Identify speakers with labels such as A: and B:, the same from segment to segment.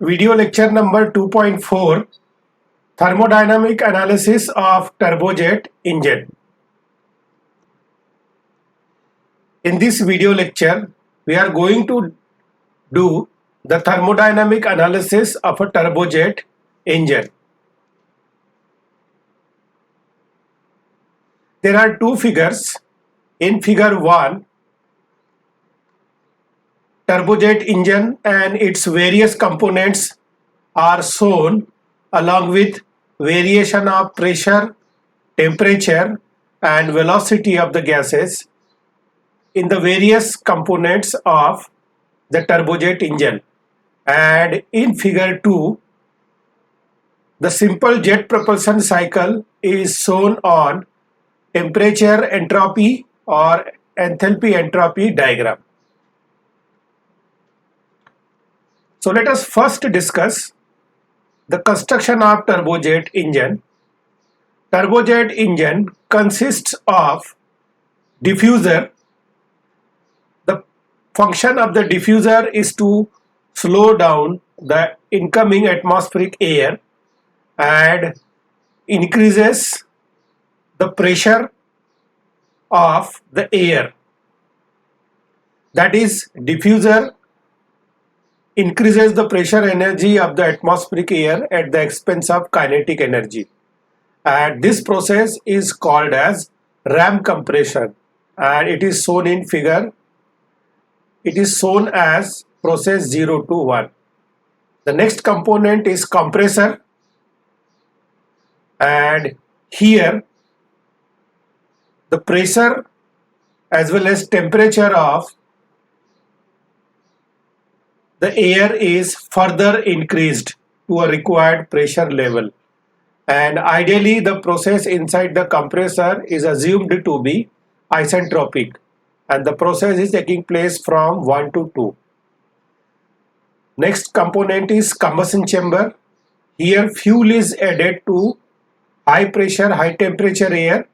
A: Video lecture number 2.4, Thermodynamic Analysis of Turbojet Engine. In this video lecture, we are going to do the thermodynamic analysis of a turbojet engine. There are two figures. In figure 1, turbojet engine and its various components are shown along with variation of pressure, temperature and velocity of the gases in the various components of the turbojet engine. And in figure 2, the simple jet propulsion cycle is shown on temperature entropy or enthalpy entropy diagram. So let us first discuss the construction of turbojet engine. Turbojet engine consists of diffuser. The function of the diffuser is to slow down the incoming atmospheric air and increases the pressure of the air. That is, diffuser increases the pressure energy of the atmospheric air at the expense of kinetic energy. And this process is called as ram compression, and it is shown in figure. It is shown as process 0 to 1. The next component is compressor, and here the pressure as well as temperature of the air is further increased to a required pressure level, and ideally the process inside the compressor is assumed to be isentropic, and the process is taking place from 1 to 2. Next component is combustion chamber. Here fuel is added to high pressure, high temperature air,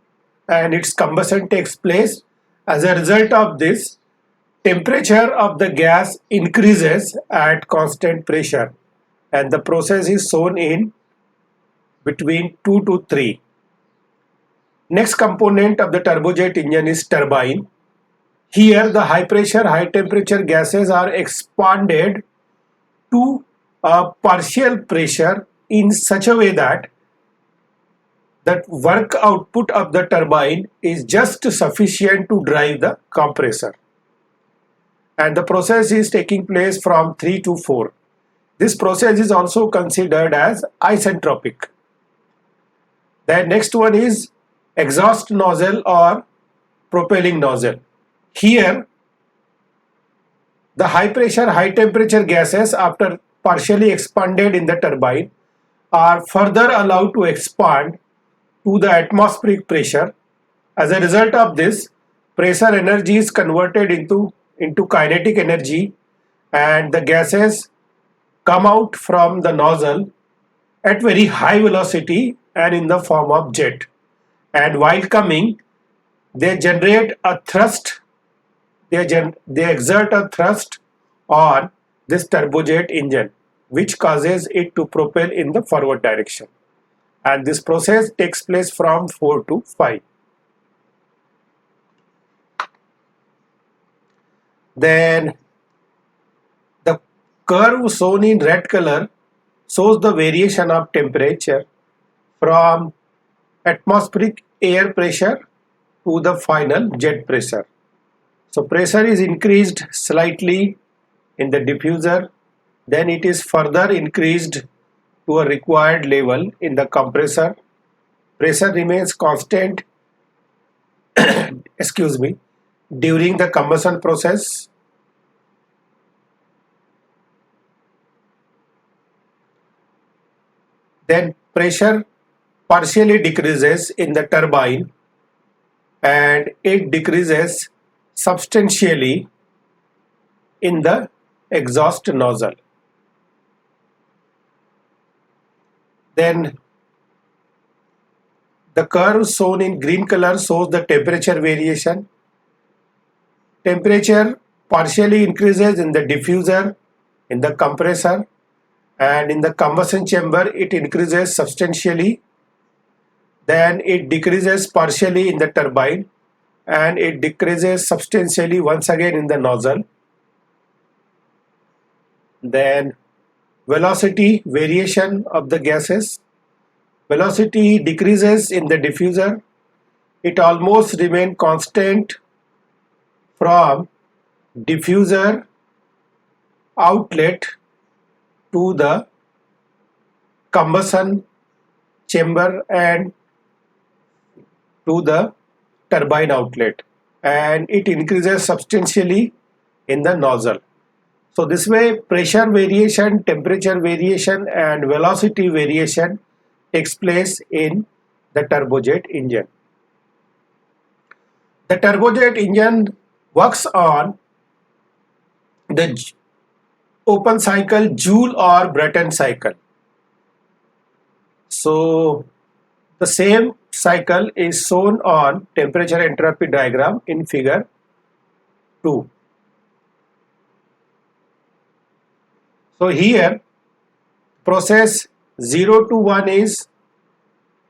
A: and its combustion takes place. As a result of this, temperature of the gas increases at constant pressure, and the process is shown in between 2 to 3. Next component of the turbojet engine is turbine. Here the high pressure, high temperature gases are expanded to a partial pressure in such a way that work output of the turbine is just sufficient to drive the compressor, and the process is taking place from 3 to 4. This process is also considered as isentropic. The next one is exhaust nozzle or propelling nozzle. Here the high pressure, high temperature gases, after partially expanded in the turbine, are further allowed to expand to the atmospheric pressure. As a result of this, pressure energy is converted into kinetic energy, and the gases come out from the nozzle at very high velocity and in the form of jet. And while coming, they generate a thrust. They exert a thrust on this turbojet engine, which causes it to propel in the forward direction. And this process takes place from 4 to 5. Then the curve shown in red color shows the variation of temperature from atmospheric air pressure to the final jet pressure. So pressure is increased slightly in the diffuser, then it is further increased to a required level in the compressor. Pressure remains constant during the combustion process. Then pressure partially decreases in the turbine, and it decreases substantially in the exhaust nozzle. Then the curve shown in green color shows the temperature variation. Temperature partially increases in the diffuser, in the compressor, and in the combustion chamber it increases substantially, then it decreases partially in the turbine, and it decreases substantially once again in the nozzle. Then velocity variation of the gases. Velocity decreases in the diffuser. It almost remains constant from diffuser outlet to the combustion chamber and to the turbine outlet, and it increases substantially in the nozzle. So this way pressure variation, temperature variation and velocity variation takes place in the turbojet engine. The turbojet engine works on the open cycle Joule or Brayton cycle. So the same cycle is shown on temperature entropy diagram in figure 2. So here process 0 to 1 is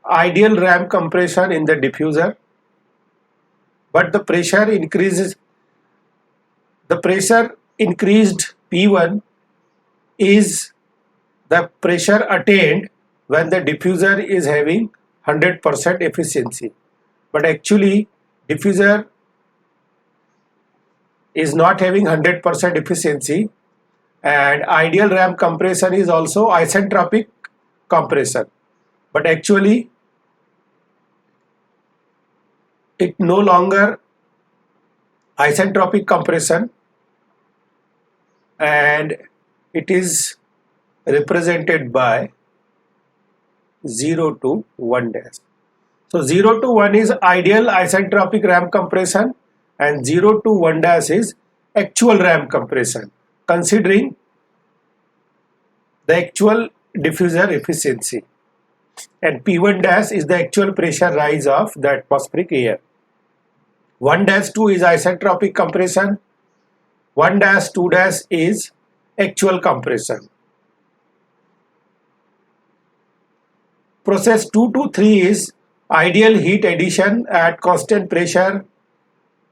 A: ideal ram compression in the diffuser, but the pressure increased P1 is the pressure attained when the diffuser is having 100% efficiency, but actually diffuser is not having 100% efficiency, and ideal ram compression is also isentropic compression, but actually it no longer isentropic compression, and it is represented by 0 to 1 dash. So 0 to 1 is ideal isentropic ram compression and 0 to 1 dash is actual ram compression, considering the actual diffuser efficiency, and P1 dash is the actual pressure rise of the atmospheric air. 1 dash 2 is isentropic compression, 1 dash 2 dash is actual compression. Process 2 to 3 is ideal heat addition at constant pressure.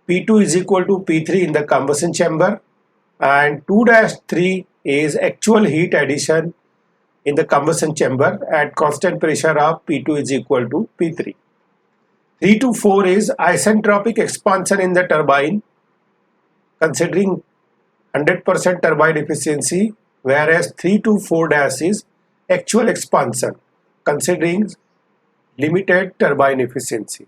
A: P2 is equal to P3 in the combustion chamber, and 2-3 is actual heat addition in the combustion chamber at constant pressure of P2 is equal to P3. 3 to 4 is isentropic expansion in the turbine, considering 100% turbine efficiency, whereas 3 to 4 dash is actual expansion, considering limited turbine efficiency.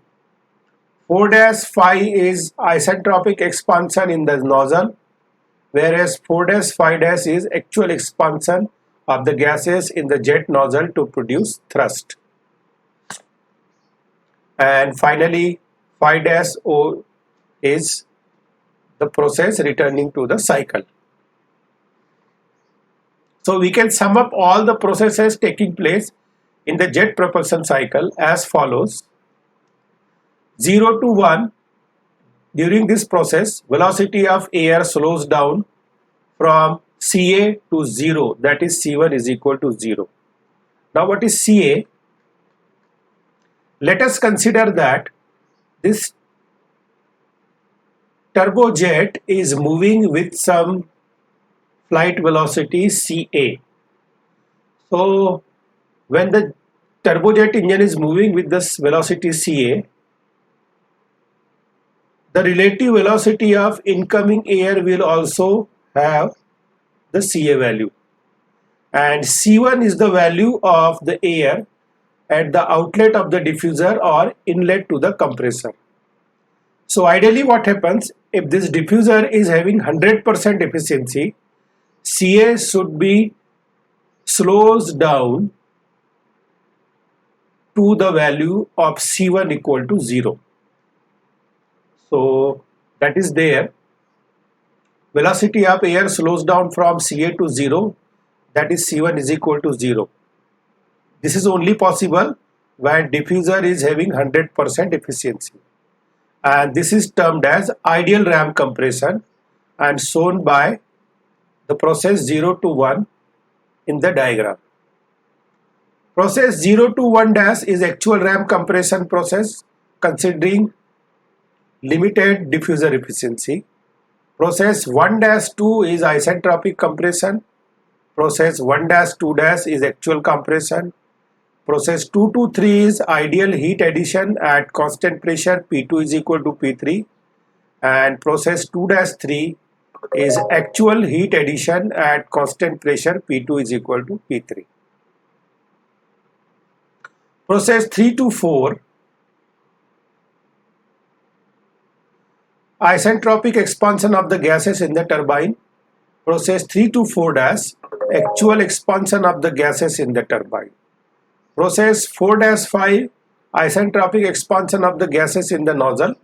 A: 4-5 is isentropic expansion in the nozzle, whereas 4-5 is actual expansion of the gases in the jet nozzle to produce thrust. And finally 5-O is the process returning to the cycle. So we can sum up all the processes taking place in the jet propulsion cycle as follows. 0 to 1, during this process velocity of air slows down from Ca to 0, that is C1 is equal to 0. Now what is Ca? Let us consider that this turbojet is moving with some flight velocity Ca. So when the turbojet engine is moving with this velocity Ca, the relative velocity of incoming air will also have the Ca value, and C1 is the value of the air at the outlet of the diffuser or inlet to the compressor. So ideally what happens, if this diffuser is having 100% efficiency, Ca should be slows down to the value of C1 equal to 0. So that is there. Velocity of air slows down from Ca to 0, that is C1 is equal to 0. This is only possible when diffuser is having 100% efficiency, and this is termed as ideal ram compression and shown by the process 0 to 1 in the diagram. Process 0 to 1 dash is actual ram compression process considering limited diffuser efficiency. Process 1 dash 2 is isentropic compression. Process 1 dash 2 dash is actual compression. Process 2 to 3 is ideal heat addition at constant pressure P2 is equal to P3, and process 2 dash 3 is actual heat addition at constant pressure P2 is equal to P3. Process 3 to 4, isentropic expansion of the gases in the turbine. Process 3 to 4 dash, actual expansion of the gases in the turbine. Process 4-5, isentropic expansion of the gases in the nozzle,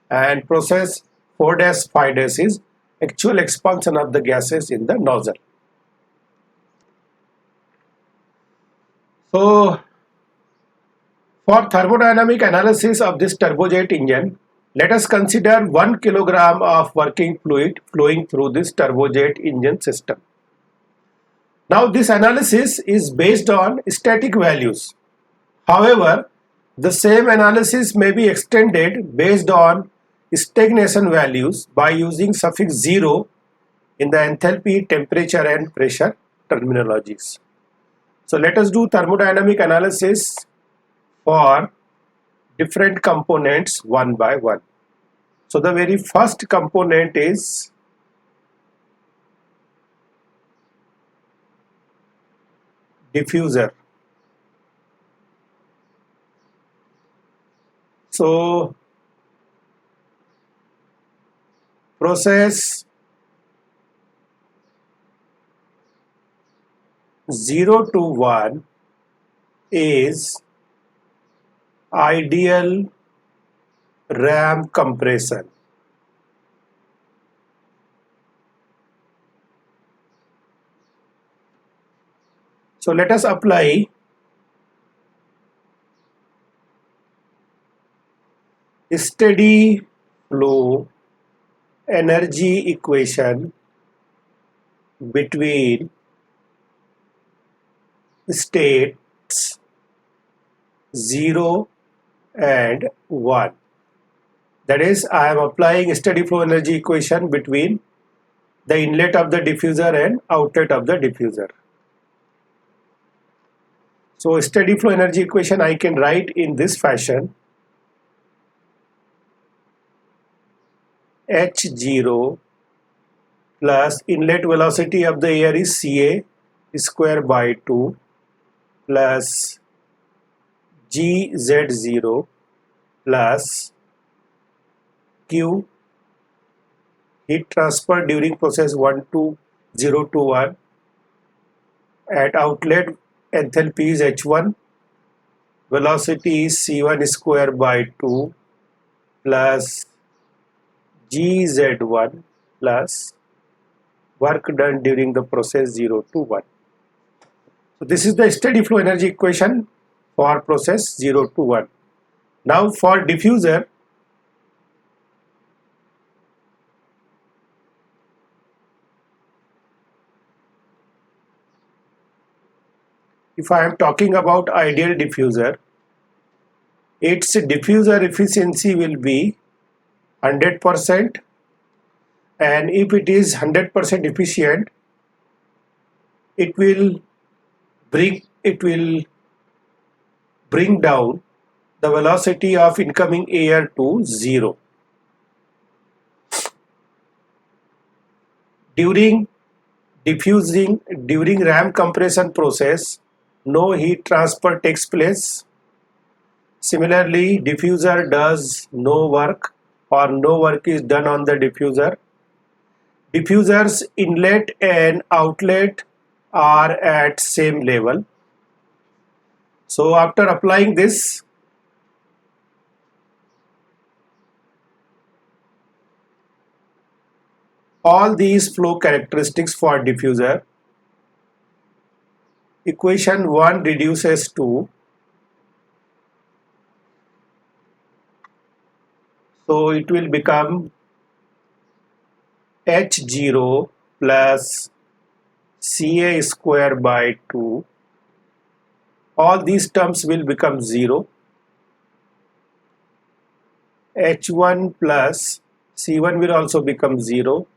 A: and process 4-5 is actual expansion of the gases in the nozzle. So, for thermodynamic analysis of this turbojet engine, let us consider 1 kilogram of working fluid flowing through this turbojet engine system. Now, this analysis is based on static values. However, the same analysis may be extended based on stagnation values by using suffix 0 in the enthalpy, temperature and pressure terminologies. So let us do thermodynamic analysis for different components one by one. So the very first component is diffuser. So process 0 to 1 is ideal ram compression. So let us apply steady flow energy equation between states 0 and 1. That is, I am applying steady flow energy equation between the inlet of the diffuser and outlet of the diffuser. So steady flow energy equation I can write in this fashion: H0 plus inlet velocity of the air is Ca square by 2 plus Gz0 plus Q heat transfer during process 1 to 0 to 1 at outlet. Enthalpy is H1, velocity is C1 square by 2 plus Gz1 plus work done during the process 0 to 1. So this is the steady flow energy equation for process 0 to 1. Now for diffuser, if I am talking about ideal diffuser, its diffuser efficiency will be 100%, and if it is 100% efficient, it will bring down the velocity of incoming air to 0. During ram compression process, no heat transfer takes place. Similarly, diffuser does no work, or no work is done on the diffuser. Diffuser's inlet and outlet are at same level. So after applying this, all these flow characteristics for diffuser, equation 1 reduces to, so it will become H0 plus Ca square by 2. All these terms will become 0. H1 plus C1 will also become 0.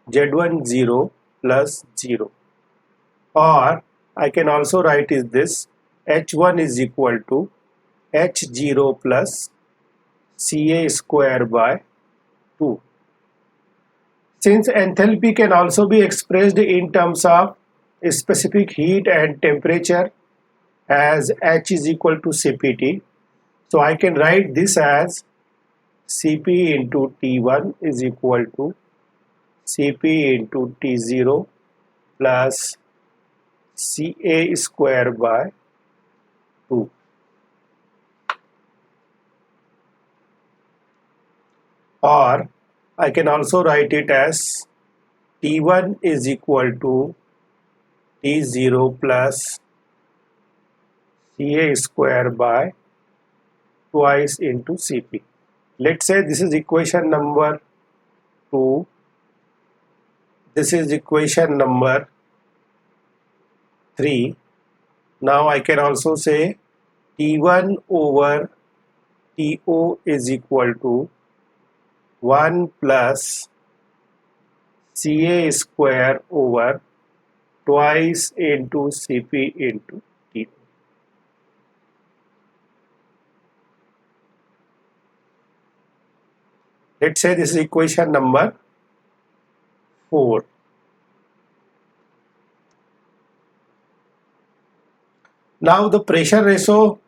A: Z1 0 plus 0. Or I can also write is this H1 is equal to H0 plus Ca square by 2. Since enthalpy can also be expressed in terms of specific heat and temperature as H is equal to Cpt, so I can write this as Cp into T1 is equal to Cp into T0 plus Ca square by 2. Or I can also write it as T1 is equal to T0 plus Ca square by twice into Cp. Let's say this is equation number 2. This is equation number 3. Now I can also say T1 over To is equal to 1 plus Ca square over twice into Cp into T. Let's say this is equation number 4. Now the pressure ratio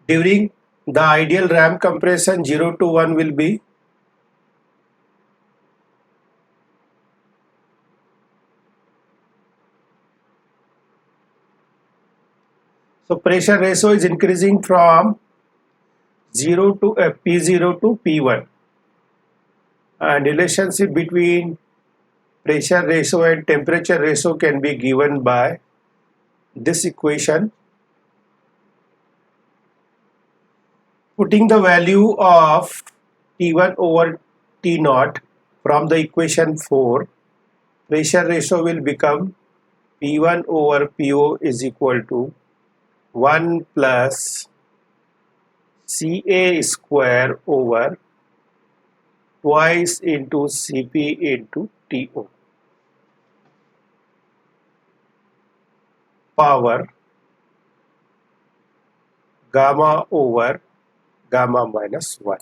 A: during the ideal ram compression 0 to 1 will be pressure ratio is increasing from 0 to P0 to P1, and relationship between pressure ratio and temperature ratio can be given by this equation. Putting the value of T1 over T0 from the equation 4, pressure ratio will become P1 over PO is equal to 1 plus Ca square over twice into Cp into To power gamma over gamma minus 1.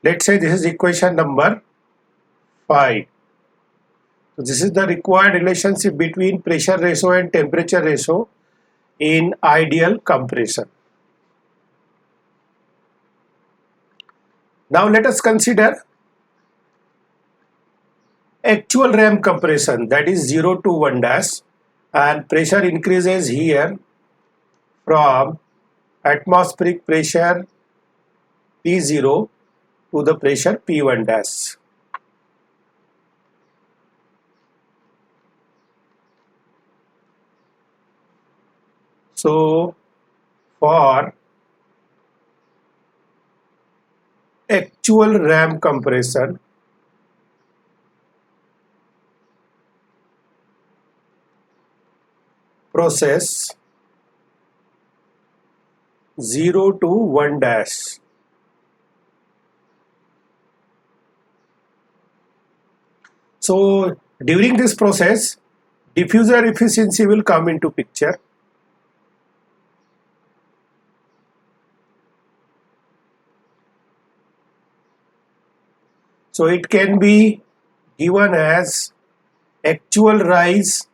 A: Let's say this is equation number 5. So this is the required relationship between pressure ratio and temperature ratio in ideal compression. Now let us consider actual ram compression, that is 0 to 1 dash, and pressure increases here from atmospheric pressure P0 to the pressure P1 dash. So for actual ram compression, process 0 to 1 dash, so during this process diffuser efficiency will come into picture. So it can be given as actual rise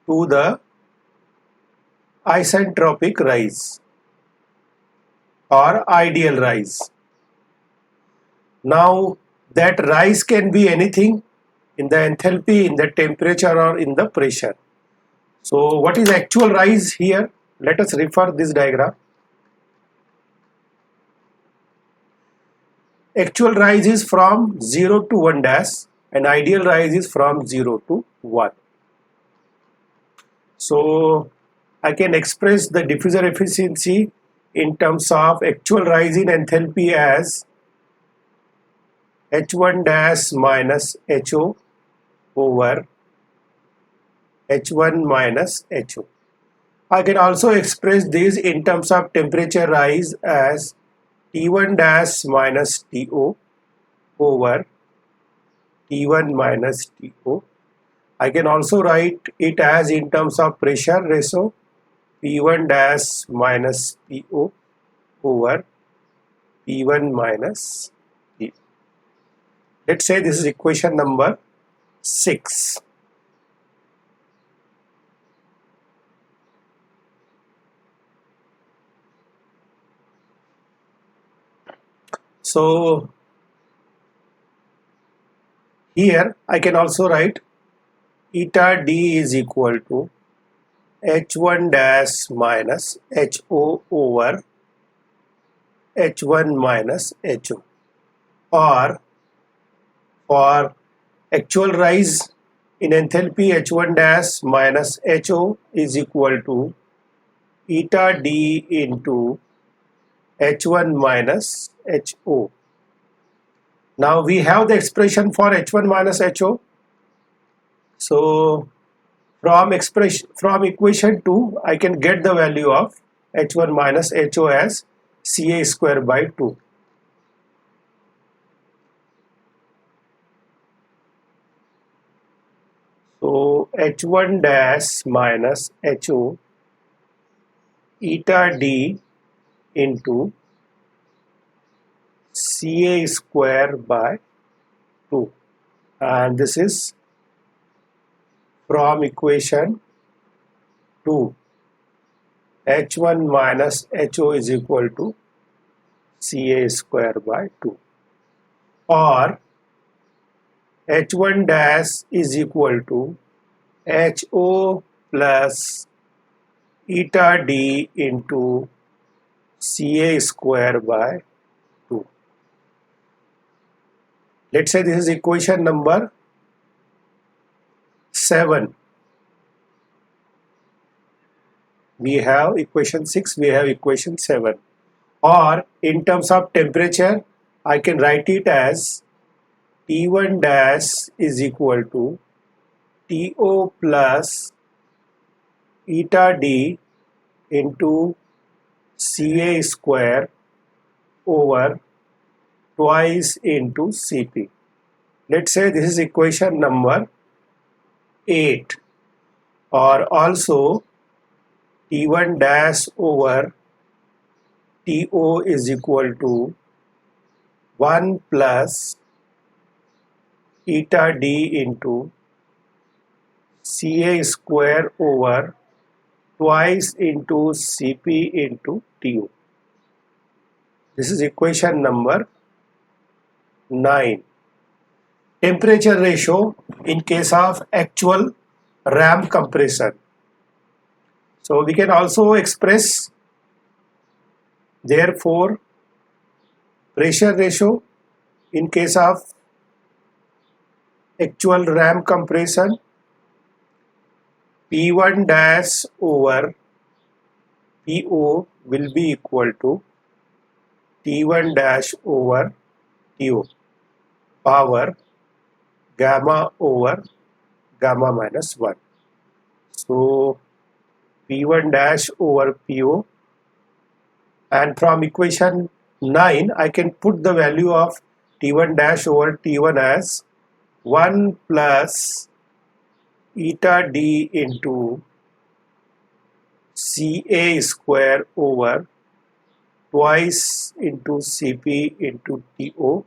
A: to the isentropic rise or ideal rise. Now that rise can be anything in the enthalpy, in the temperature, or in the pressure. So what is actual rise here? Let us refer this diagram. Actual rise is from 0 to 1 dash and ideal rise is from 0 to 1. So I can express the diffuser efficiency in terms of actual rise in enthalpy as H1 dash minus HO over H1 minus HO. I can also express this in terms of temperature rise as T1 dash minus TO over T1 minus TO. I can also write it as in terms of pressure ratio P1 dash minus PO over P1 minus P. Let's say this is equation number 6. So here I can also write eta D is equal to H1 dash minus HO over H1 minus HO, or for actual rise in enthalpy H1 dash minus HO is equal to eta D into H1 minus HO. Now we have the expression for H1 minus HO. So from equation 2 I can get the value of H1 minus HO as Ca square by 2. So H1 dash minus HO eta D into Ca square by 2, and this is from equation 2. H1 minus HO is equal to Ca square by 2, or H1 dash is equal to HO plus eta D into Ca square by 2. Let's say this is equation number 7. We have equation 6, we have equation 7. Or in terms of temperature, I can write it as T1 dash is equal to TO plus eta D into Ca square over twice into Cp. Let's say this is equation number 8. Or also T1 dash over TO is equal to 1 plus eta D into Ca square over twice into Cp into Tu. This is equation number 9. Temperature ratio in case of actual ram compression. So we can also express therefore pressure ratio in case of actual ram compression P1 dash over PO will be equal to T1 dash over TO power gamma over gamma minus 1. So P1 dash over PO, and from equation 9 I can put the value of T1 dash over T1 as 1 plus eta D into Ca square over twice into Cp into To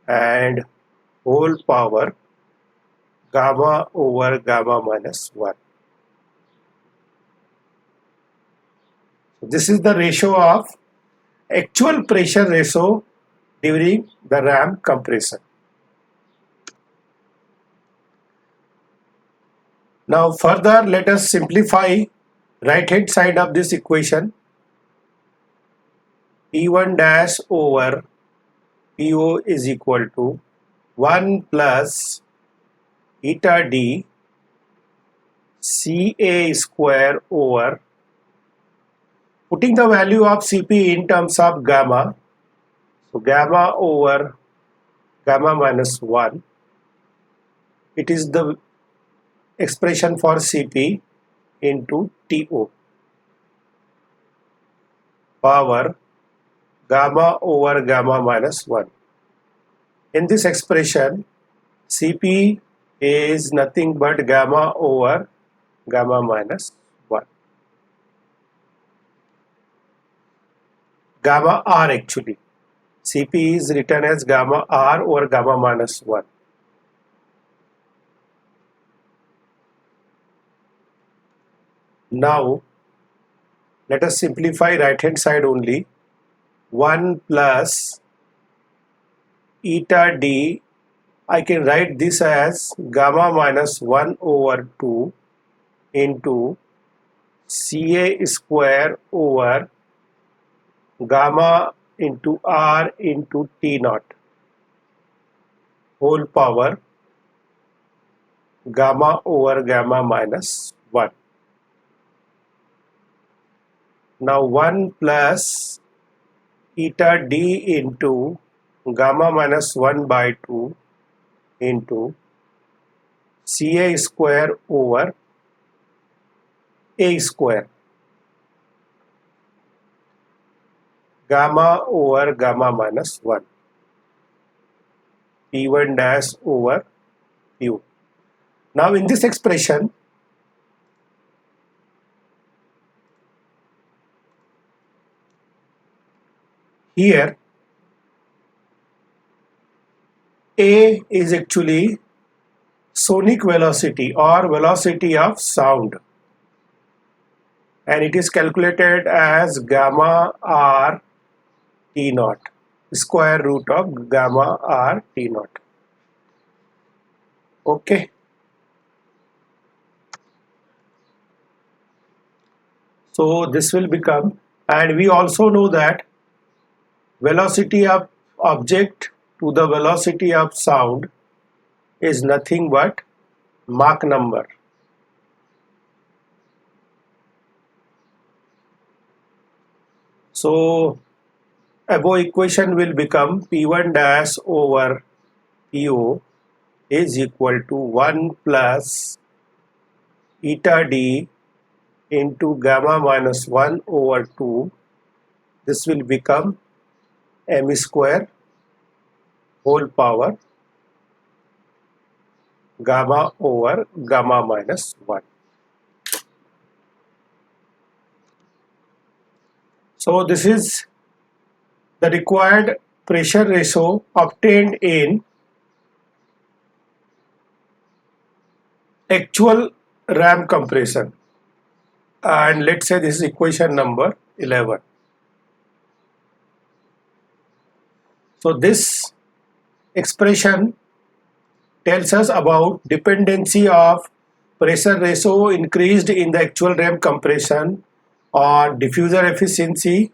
A: and whole power gamma over gamma minus 1. So this is the ratio of actual pressure ratio during the ram compression. Now further let us simplify right hand side of this equation. P1 dash over PO is equal to 1 plus eta D Ca square over, putting the value of Cp in terms of gamma, so gamma over gamma minus 1. It is the expression for Cp into To power gamma over gamma minus 1. In this expression, Cp is nothing but gamma over gamma minus 1. Gamma r actually. Cp is written as gamma r over gamma minus 1. Now, let us simplify right hand side only. 1 plus eta d, I can write this as gamma minus 1 over 2 into Ca square over gamma into r into T naught whole power gamma over gamma minus 1. Now 1 plus eta d into gamma minus 1 by 2 into Ca square over A square gamma over gamma minus 1 P1 dash over Pu. Now in this expression, here A is actually sonic velocity or velocity of sound, and it is calculated as gamma r T naught, square root of gamma r T naught. Okay. So this will become, and we also know that velocity of object to the velocity of sound is nothing but Mach number. So above equation will become P1 dash over Pu is equal to 1 plus eta d into gamma minus 1 over 2. This will become m square whole power gamma over gamma minus 1. So this is the required pressure ratio obtained in actual ram compression, and let's say this is equation number 11. So this expression tells us about dependency of pressure ratio increased in the actual ram compression on diffuser efficiency,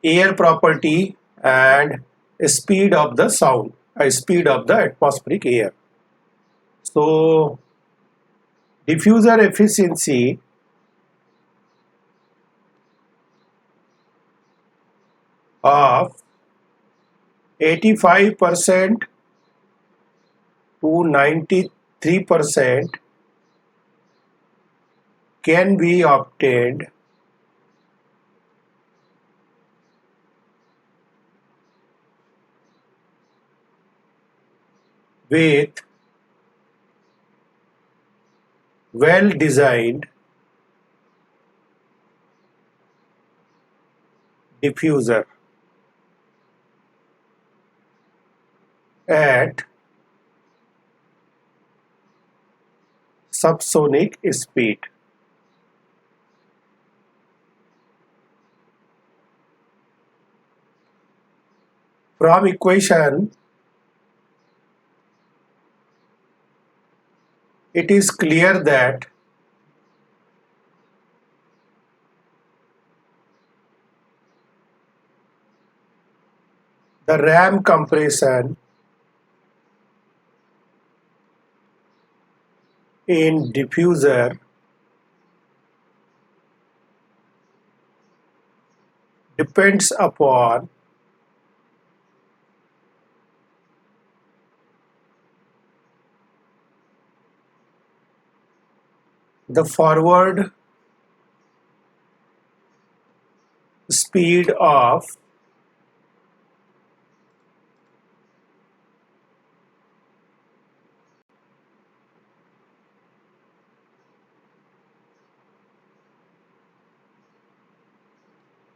A: air property, and speed of the sound, speed of the atmospheric air. So diffuser efficiency of 85% to 93% can be obtained with well-designed diffuser at subsonic speed. From equation, it is clear that the ram compression in diffuser depends upon the forward speed of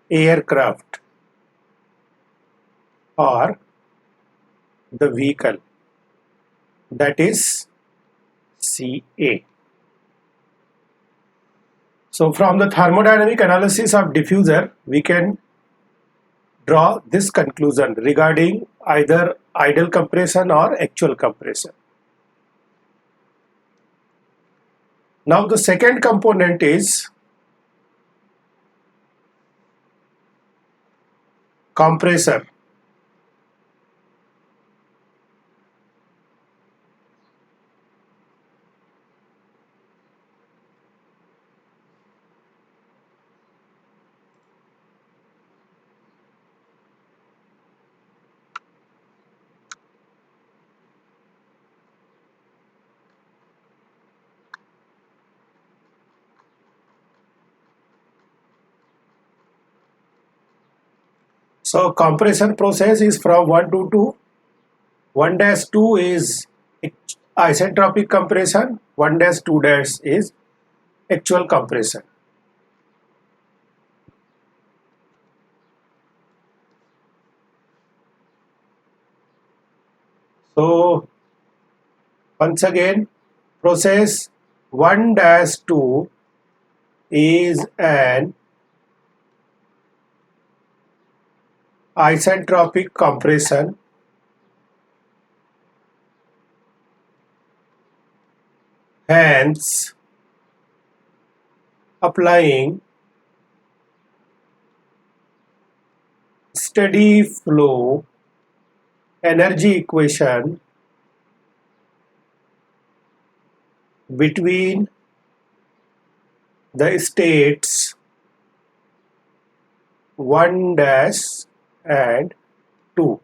A: aircraft or the vehicle, that is CA. So from the thermodynamic analysis of diffuser, we can draw this conclusion regarding either ideal compression or actual compression. Now the second component is compressor. So compression process is from 1 to 2. 1 dash 2 is isentropic compression, 1 dash 2 dash is actual compression. So once again, process 1 dash 2 is an isentropic compression, hence applying steady flow energy equation between the states 1 dash and 2.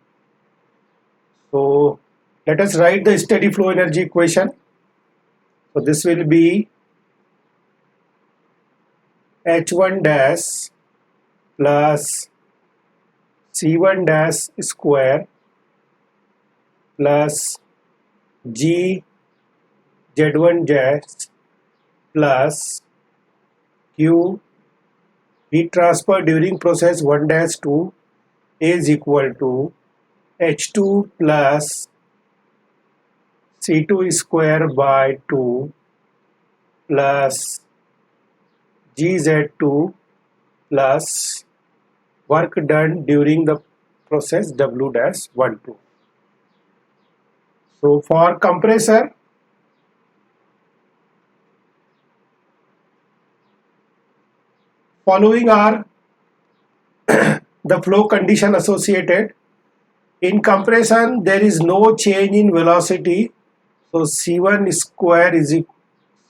A: So let us write the steady flow energy equation. So this will be H1 dash plus C1 dash square plus G Z1 dash plus Q heat transfer during process 1 dash 2 is equal to H2 plus C2 square by 2 plus GZ2 plus work done during the process W dash 1 2. So for compressor, following are the flow condition associated. In compression, there is no change in velocity. So C1 square is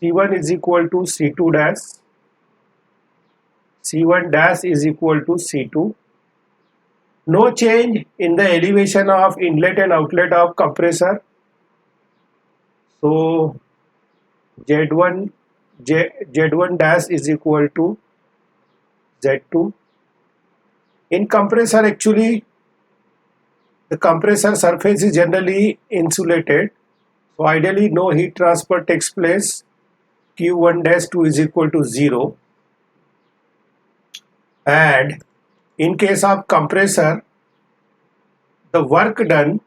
A: C1 is equal to C2 dash. C1 dash is equal to C2. No change in the elevation of inlet and outlet of compressor. So Z1 Z1 dash is equal to Z2. In compressor, actually the compressor surface is generally insulated. So ideally no heat transfer takes place. Q1 dash 2 is equal to 0. And in case of compressor, the work done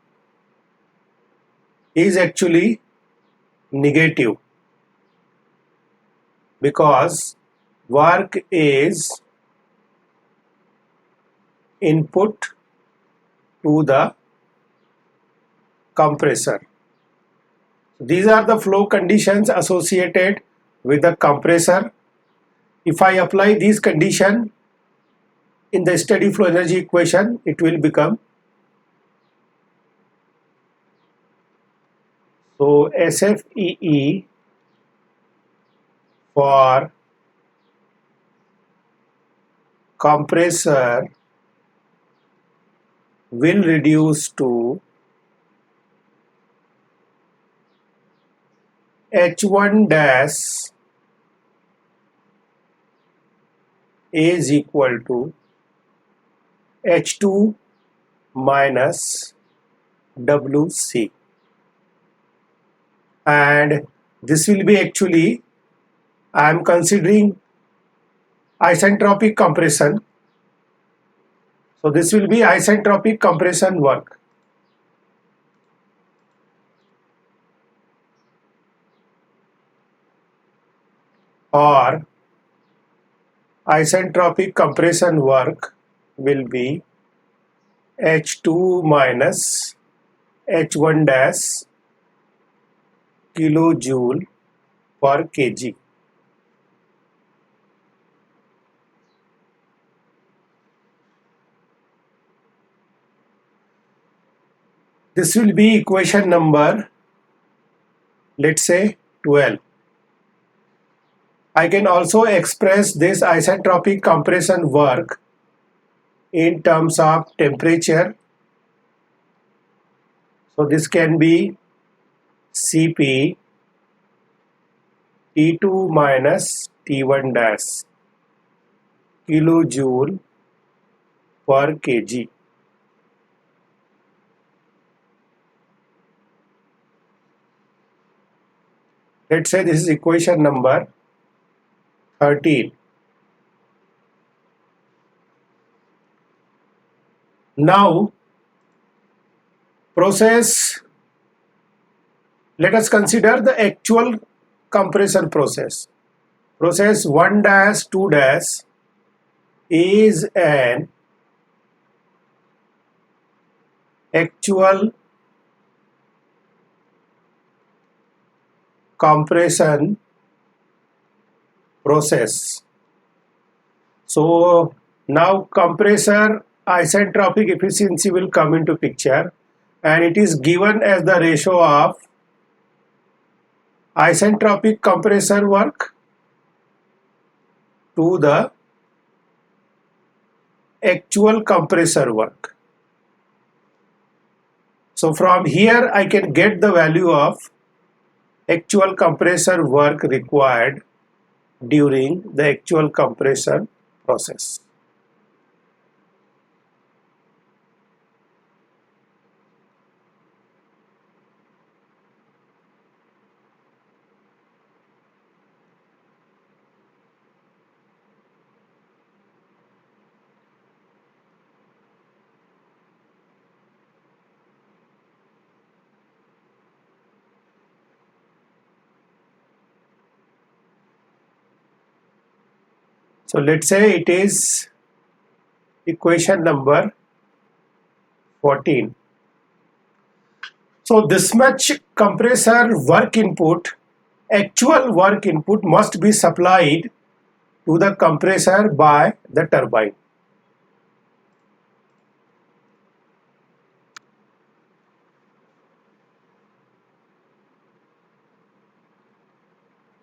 A: is actually negative because work is input to the compressor. These are the flow conditions associated with the compressor. If I apply these conditions in the steady flow energy equation, it will become so SFEE for compressor will reduce to H1 dash is equal to H2 minus WC, and this will be actually, I am considering isentropic compression, so this will be isentropic compression work. Or isentropic compression work will be H2 minus H1 dash kilojoule per kg. This will be equation number, let's say, 12. I can also express this isentropic compression work in terms of temperature. So this can be Cp T2 minus T1 dash kilojoule per kg. Let's say this is equation number 13. Now, let us consider the actual compression process. Process 1 dash 2 dash is an actual compression process. So now compressor isentropic efficiency will come into picture, and it is given as the ratio of isentropic compressor work to the actual compressor work. So from here I can get the value of actual compressor work required during the actual compression process. So let's say it is equation number 14. So this much compressor work input, actual work input, must be supplied to the compressor by the turbine.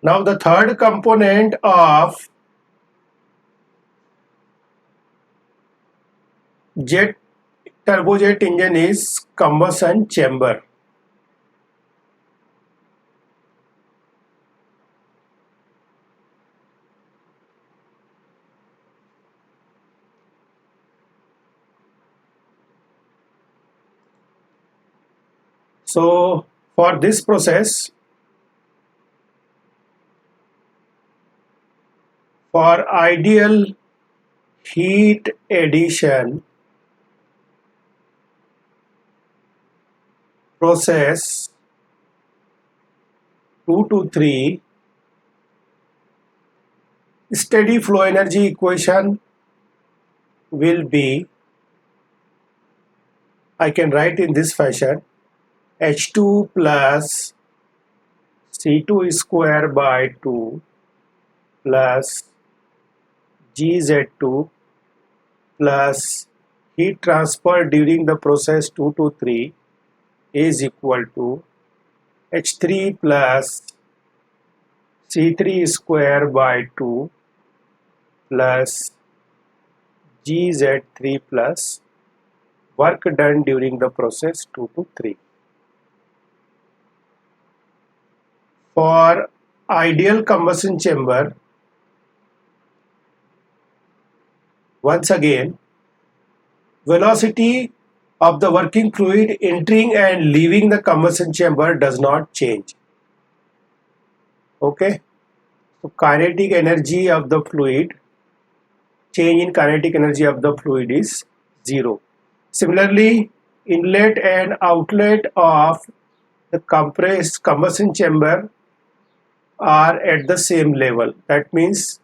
A: Now the third component of turbojet engine is combustion chamber. So for this process, for ideal heat addition process 2 to 3, steady flow energy equation will be, I can write in this fashion, H2 plus C2 square by 2 plus GZ2 plus heat transfer during the process 2 to 3 is equal to H3 plus C3 square by 2 plus GZ3 plus work done during the process 2 to 3. For ideal combustion chamber, Once again, velocity of the working fluid entering and leaving the combustion chamber does not change. Okay, so kinetic energy of the fluid, change in kinetic energy of the fluid is zero. Similarly, inlet and outlet of the compressed combustion chamber are at the same level. That means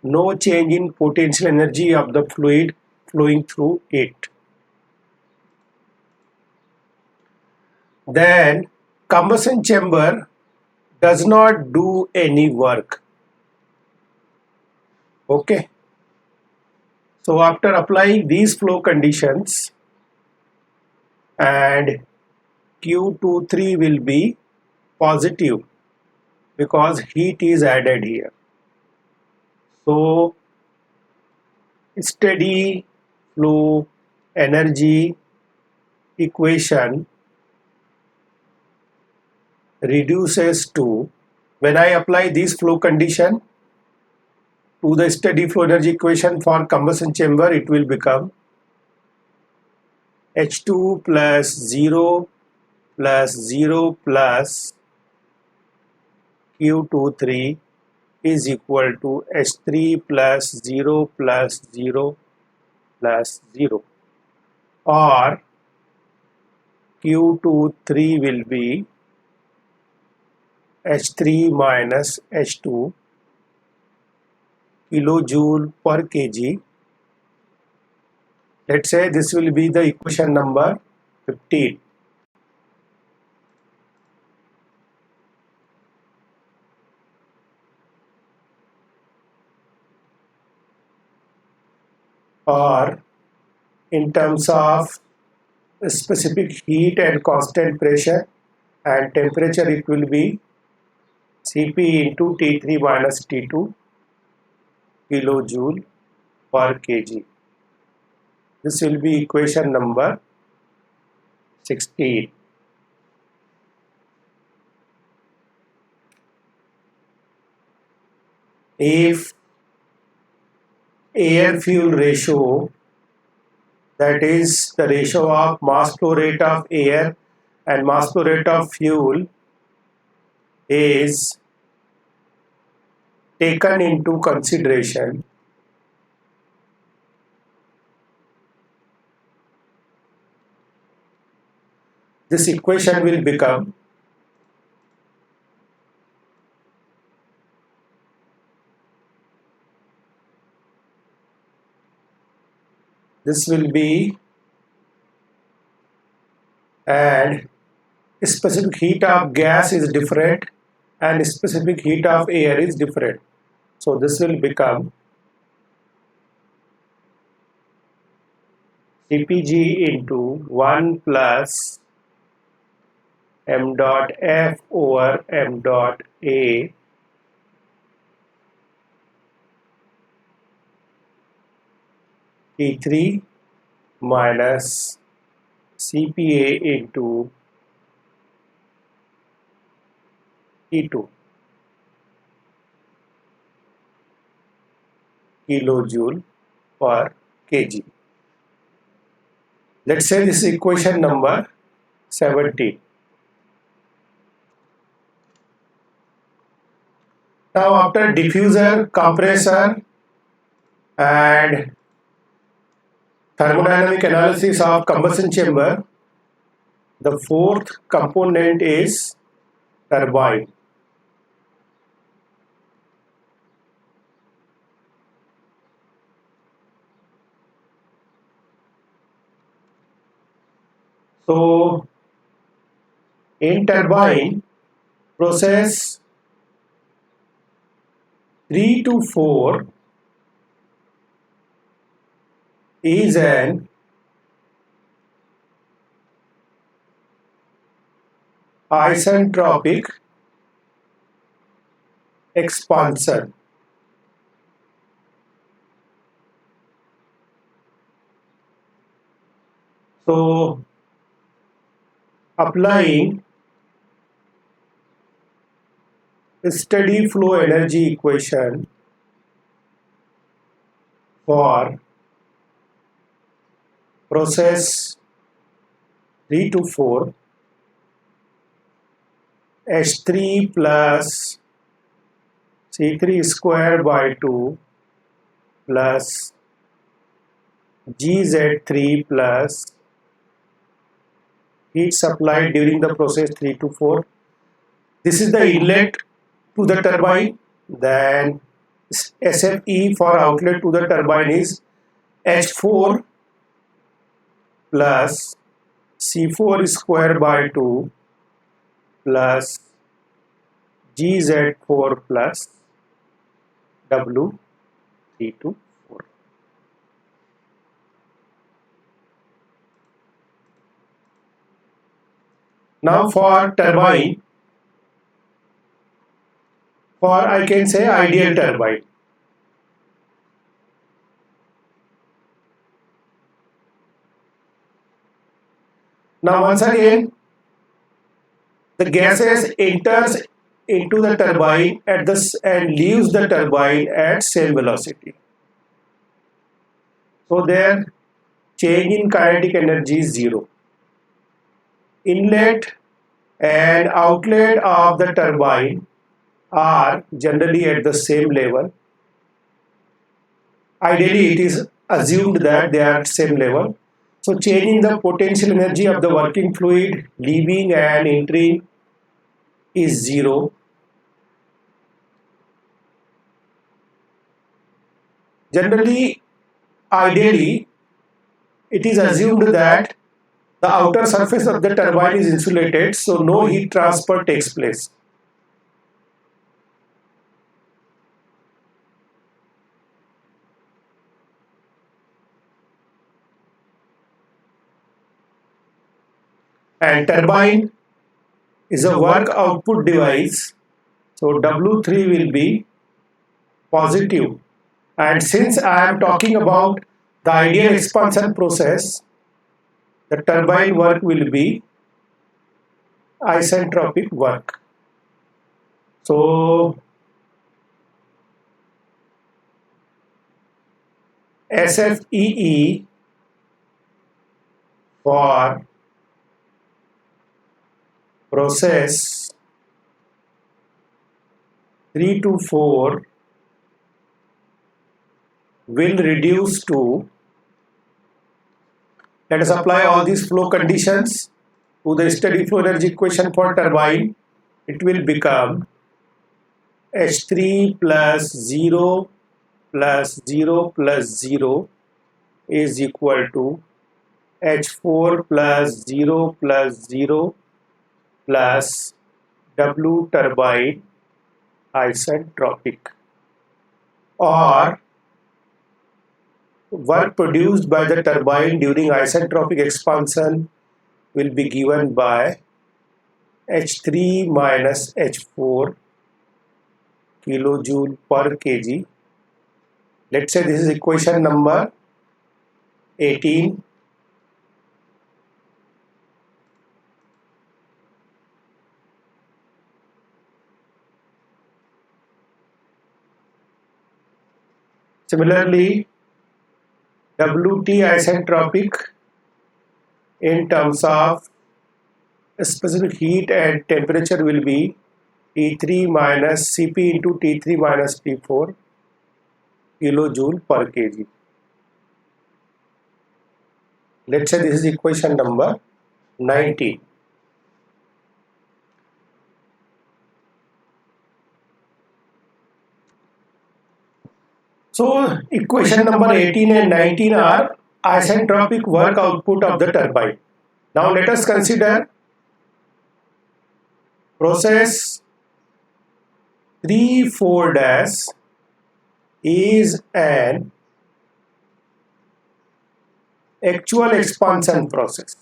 A: no change in potential energy of the fluid flowing through it. Then combustion chamber does not do any work. Okay. So after applying these flow conditions, and Q23 will be positive because heat is added here. So steady flow energy equation reduces to, when I apply this flow condition to the steady flow energy equation for combustion chamber, it will become H2 plus 0 plus 0 plus Q23 is equal to H3 plus 0 plus 0 plus 0, or Q23 will be H3 minus H2 kilojoule per kg. Let's say this will be the equation number 15. Or in terms of specific heat and constant pressure and temperature, it will be Cp into T3 minus T2 kilojoule per kg. This will be equation number 16. If air fuel ratio, that is the ratio of mass flow rate of air and mass flow rate of fuel, is taken into consideration, this equation will become this will be, and specific heat of gas is different and specific heat of air is different. So this will become CPG into 1 plus m dot F over m dot A T3 minus CPA into T2 kilojoule per kg. Let's say this is equation number 17. Now after diffuser, compressor and thermodynamic analysis of combustion chamber, the fourth component is turbine. So in turbine process 3 to 4 is an isentropic expansion. So applying steady flow energy equation for process 3 to 4, H3 plus C3 square by 2 plus GZ3 plus heat supplied during the process 3 to 4. This is the inlet to the turbine. Then SFE for outlet to the turbine is H4 plus C4 square by 2 plus GZ4 plus W3 to 4. Now for turbine, for I can say ideal turbine. Now once again, the gases enters into the turbine at this and leaves the turbine at same velocity. So their change in kinetic energy is zero. Inlet and outlet of the turbine are generally at the same level. Ideally, it is assumed that they are at same level. So changing the potential energy of the working fluid leaving and entering is zero. Generally, ideally, it is assumed that the outer surface of the turbine is insulated, so no heat transfer takes place. And turbine is a work output device, so W3 will be positive. And since I am talking about the ideal expansion process, the turbine work will be isentropic work. So SFEE for process 3 to 4 will reduce to, let us apply all these flow conditions to the steady flow energy equation for turbine. It will become H3 plus 0 plus 0 plus 0 is equal to H4 plus 0 plus 0 plus W turbine isentropic, or work produced by the turbine during isentropic expansion will be given by H3 minus H4 kilojoule per kg. Let's say this is equation number 18. Similarly, WT isentropic in terms of specific heat and temperature will be T3 minus Cp into T3 minus T4 kilojoule per kg. Let's say this is equation number 19. So equation number 18 and 19 are isentropic work output of the turbine. Now let us consider process 3-4 dash is an actual expansion process.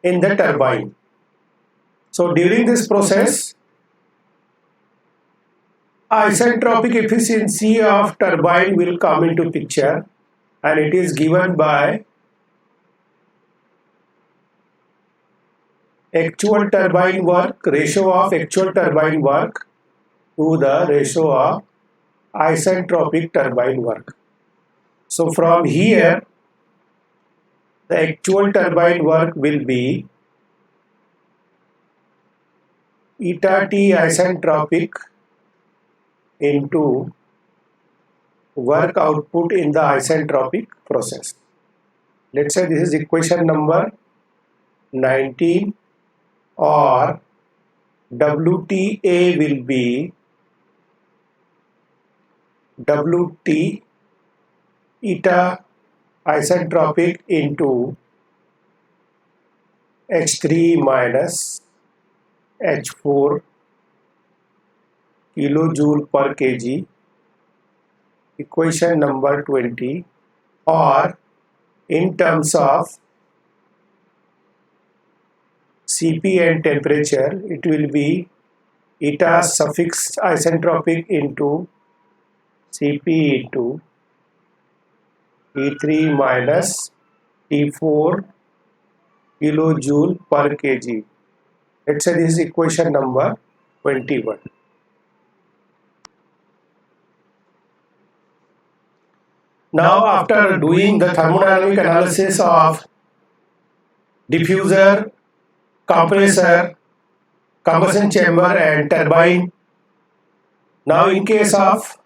A: In the turbine. So during this process, isentropic efficiency of turbine will come into picture, and it is given by actual turbine work, ratio of actual turbine work to the ratio of isentropic turbine work. So from here, the actual turbine work will be eta T isentropic into work output in the isentropic process. Let's say this is equation number 19, or WTA will be WT eta isentropic into H3 minus H4 kilojoule per kg, equation number 20, or in terms of Cp and temperature, it will be eta suffix isentropic into Cp into T3 minus T4 kilojoule per kg. Let's say this is equation number 21. Now, after doing the thermodynamic analysis of diffuser, compressor, combustion chamber and turbine, now in case of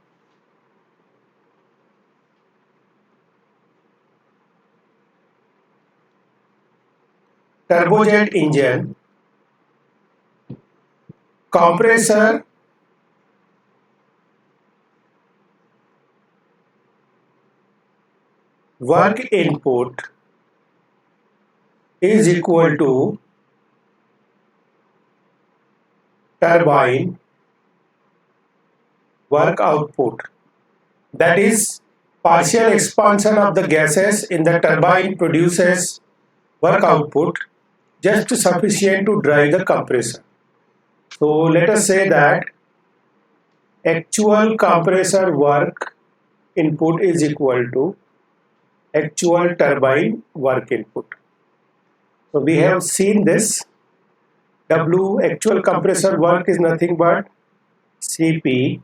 A: turbojet engine, compressor work input is equal to turbine work output. That is, partial expansion of the gases in the turbine produces work output just sufficient to drive the compressor. So let us say that actual compressor work input is equal to actual turbine work input. So we have seen this. W actual compressor work is nothing but Cp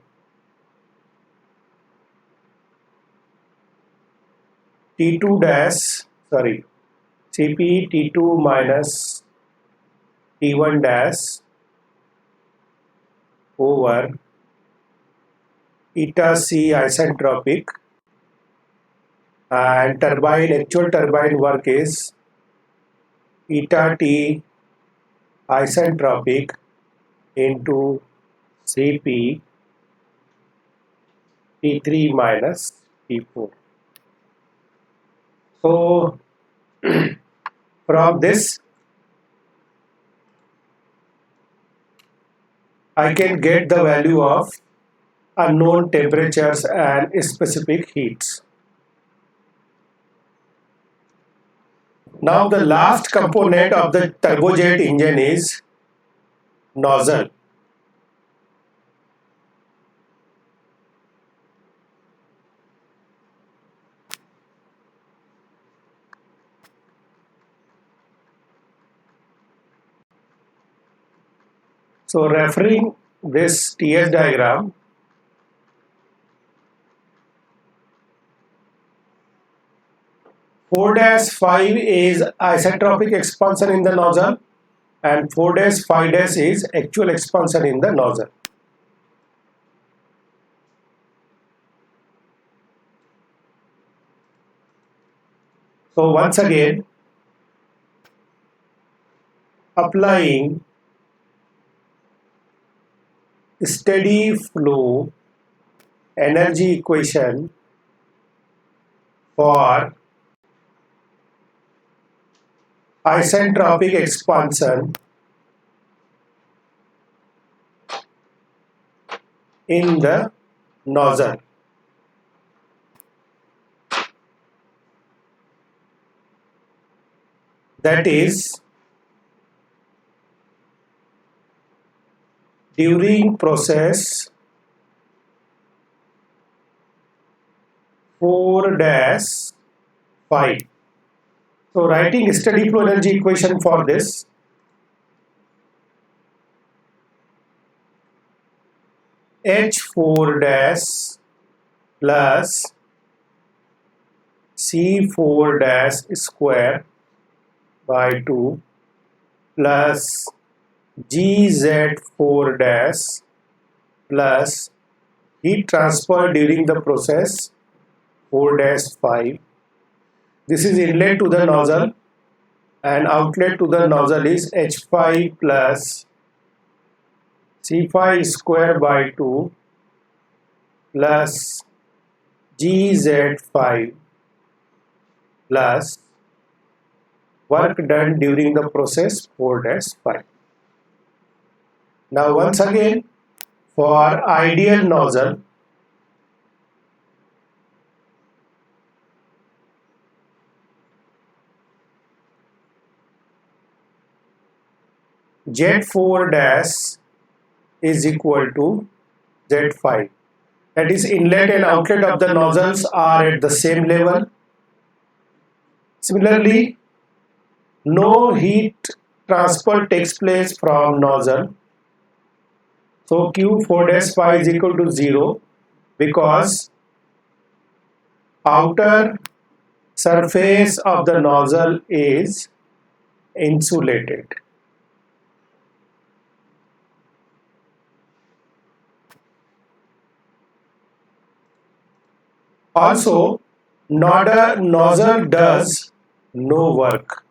A: T2 dash, sorry, Cp T2 minus T1 dash over eta C isentropic, and turbine actual turbine work is eta T isentropic into Cp T3 minus T4. So from this I can get the value of unknown temperatures and specific heats. Now the last component of the turbojet engine is nozzle. So referring this TS diagram, four dash 5 is isentropic expansion in the nozzle, and 4 dash 5 dash is actual expansion in the nozzle. So once again, applying steady flow energy equation for isentropic expansion in the nozzle. That is, during process 4 dash 5. So writing steady flow energy equation for this, H4 dash plus C4 dash square by 2 plus GZ4 dash plus heat transfer during the process 4 dash 5. This is inlet to the nozzle and outlet to the nozzle is H5 plus C5 square by 2 plus GZ5 plus work done during the process 4 dash 5. Now once again, for ideal nozzle, Z4 dash is equal to Z5. That is, inlet and outlet of the nozzles are at the same level. Similarly, no heat transfer takes place from nozzle. So Q4 dash 5 is equal to 0 because outer surface of the nozzle is insulated. Also, nozzle does no work.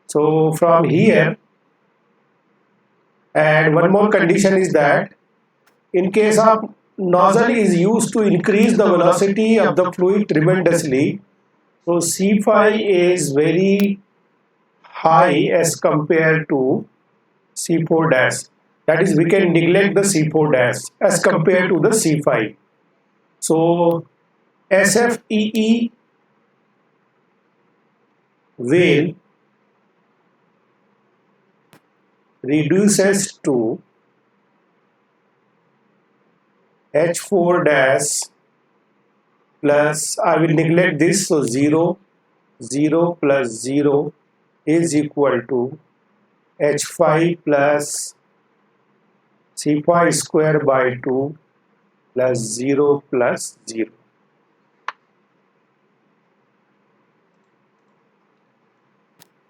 A: So from here, and one more condition is that in case of nozzle is used to increase the velocity of the fluid tremendously, so C5 is very high as compared to C4 dash. That is, we can neglect the C4 dash as compared to the C5. So SFEE will reduces to H4 dash plus, I will neglect this, so 0, 0 plus 0 is equal to H5 plus C5 square by 2 plus 0 plus 0.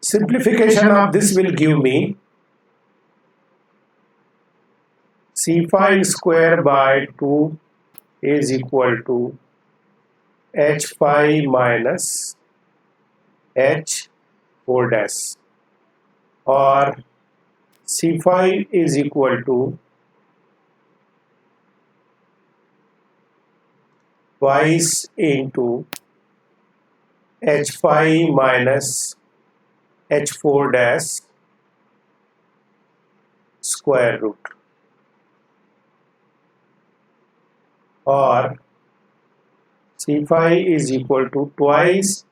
A: Simplification of this will give me C5 square by 2 is equal to H5 minus H4 dash, or C5 is equal to twice into H5 minus H4 dash square root, or C5 is equal to twice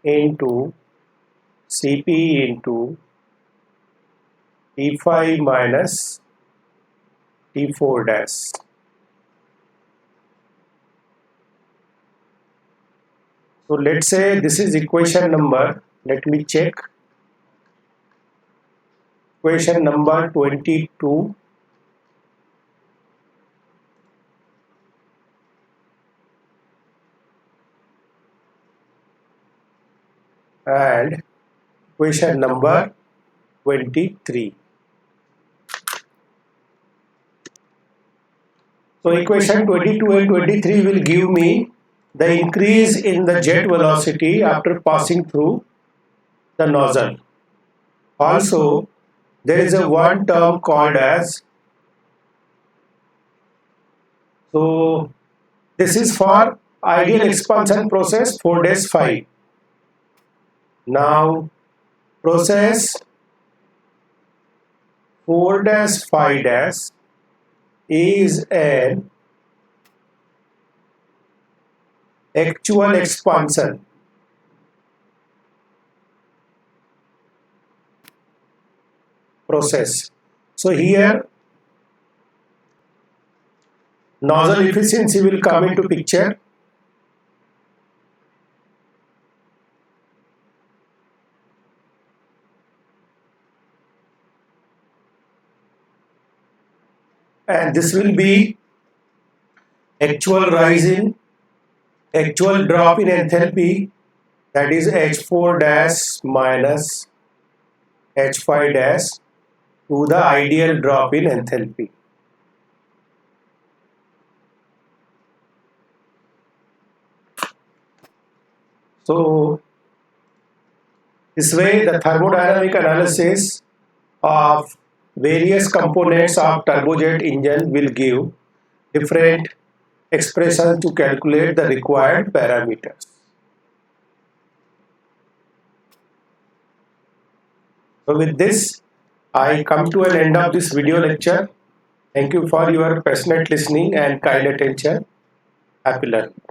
A: into Cp into T5 minus T4 dash. So let's say this is equation number, let me check, equation number 22. And equation number 23. So equation 22 and 23 will give me the increase in the jet velocity after passing through the nozzle. Also, there is a one term called as, so this is for ideal expansion process 4 dash 5. Now process 4 dash 5 dash is an actual expansion. Process. So here nozzle efficiency will come into picture. and this will be actual rise in, actual drop in enthalpy, that is H4 dash minus H5 dash, to the ideal drop in enthalpy. So this way the thermodynamic analysis of various components of turbojet engine will give different expressions to calculate the required parameters. So with this, I come to an end of this video lecture. Thank you for your passionate listening and kind attention. Happy learning.